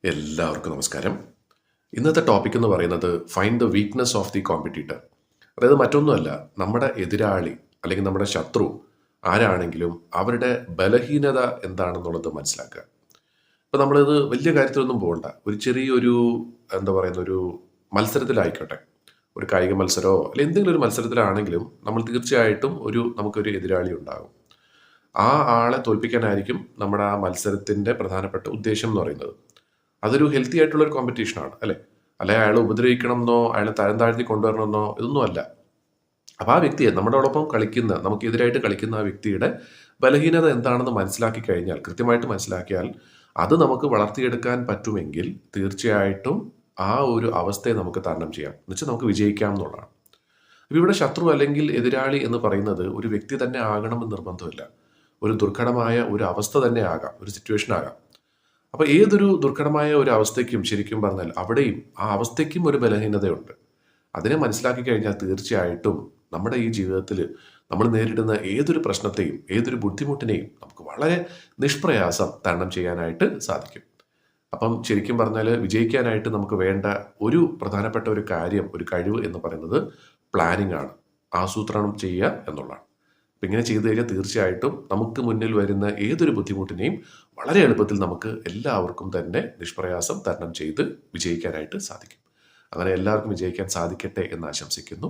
എല്ലാവർക്കും നമസ്കാരം. ഇന്നത്തെ ടോപ്പിക് എന്ന് പറയുന്നത് find the weakness of the competitor. അതായത് മറ്റൊന്നുമല്ല, നമ്മുടെ എതിരാളി അല്ലെങ്കിൽ നമ്മുടെ ശത്രു ആരാണെങ്കിലും അവരുടെ ബലഹീനത എന്താണെന്നുള്ളത് മനസ്സിലാക്കുക. ഇപ്പം നമ്മളിത് വലിയ കാര്യത്തിലൊന്നും പോകണ്ട. ഒരു ചെറിയൊരു ഒരു മത്സരത്തിലായിക്കോട്ടെ, ഒരു കായിക മത്സരമോ അല്ലെങ്കിൽ എന്തെങ്കിലും ഒരു മത്സരത്തിലാണെങ്കിലും നമ്മൾ തീർച്ചയായിട്ടും നമുക്കൊരു എതിരാളി ഉണ്ടാകും. ആ ആളെ തോൽപ്പിക്കാനായിരിക്കും നമ്മുടെ ആ മത്സരത്തിൻ്റെ പ്രധാനപ്പെട്ട ഉദ്ദേശം എന്ന് പറയുന്നത്. അതൊരു ഹെൽത്തി ആയിട്ടുള്ള ഒരു കോമ്പറ്റീഷനാണ് അല്ലേ? അല്ലെങ്കിൽ അയാളെ ഉപദ്രവിക്കണം എന്നോ അയാളെ തരം താഴ്ത്തി കൊണ്ടുവരണമെന്നോ ഇതൊന്നും അല്ല. അപ്പോൾ ആ വ്യക്തിയെ നമ്മളോടൊപ്പം കളിക്കുന്ന നമുക്കെതിരായിട്ട് കളിക്കുന്ന ആ വ്യക്തിയുടെ ബലഹീനത എന്താണെന്ന് മനസ്സിലാക്കി കഴിഞ്ഞാൽ, കൃത്യമായിട്ട് മനസ്സിലാക്കിയാൽ അത് നമുക്ക് വളർത്തിയെടുക്കാൻ പറ്റുമെങ്കിൽ തീർച്ചയായിട്ടും ആ ഒരു അവസ്ഥയെ നമുക്ക് തരണം ചെയ്യാം, എന്നുവെച്ചാൽ നമുക്ക് വിജയിക്കാം എന്നുള്ളതാണ്. അപ്പോൾ ഇവിടെ ശത്രു അല്ലെങ്കിൽ എതിരാളി എന്ന് പറയുന്നത് ഒരു വ്യക്തി തന്നെ ആകണമെന്ന് നിർബന്ധമില്ല. ഒരു ദുർഘടമായ ഒരു അവസ്ഥ തന്നെ ആകാം, ഒരു സിറ്റുവേഷൻ ആകാം. അപ്പോൾ ഏതൊരു ദുർഘടമായ ഒരു അവസ്ഥയ്ക്കും ശരിക്കും പറഞ്ഞാൽ അവിടെയും ആ അവസ്ഥയ്ക്കും ഒരു ബലഹീനതയുണ്ട്. അതിനെ മനസ്സിലാക്കി കഴിഞ്ഞാൽ തീർച്ചയായിട്ടും നമ്മുടെ ഈ ജീവിതത്തിൽ നമ്മൾ നേരിടുന്ന ഏതൊരു പ്രശ്നത്തെയും ഏതൊരു ബുദ്ധിമുട്ടിനെയും നമുക്ക് വളരെ നിഷ്പ്രയാസം തരണം ചെയ്യാനായിട്ട് സാധിക്കും. അപ്പം ശരിക്കും പറഞ്ഞാൽ വിജയിക്കാനായിട്ട് നമുക്ക് വേണ്ട ഒരു പ്രധാനപ്പെട്ട ഒരു കാര്യം, ഒരു കഴിവ് എന്ന് പറയുന്നത് പ്ലാനിംഗ് ആണ്, ആസൂത്രണം ചെയ്യുക എന്നുള്ളതാണ്. അപ്പം ഇങ്ങനെ ചെയ്തു കഴിഞ്ഞാൽ തീർച്ചയായിട്ടും നമുക്ക് മുന്നിൽ വരുന്ന ഏതൊരു ബുദ്ധിമുട്ടിനെയും വളരെ എളുപ്പത്തിൽ നമുക്ക് എല്ലാവർക്കും തന്നെ നിഷ്പ്രയാസം തരണം ചെയ്ത് വിജയിക്കാനായിട്ട് സാധിക്കും. അങ്ങനെ എല്ലാവർക്കും വിജയിക്കാൻ സാധിക്കട്ടെ എന്ന് ആശംസിക്കുന്നു.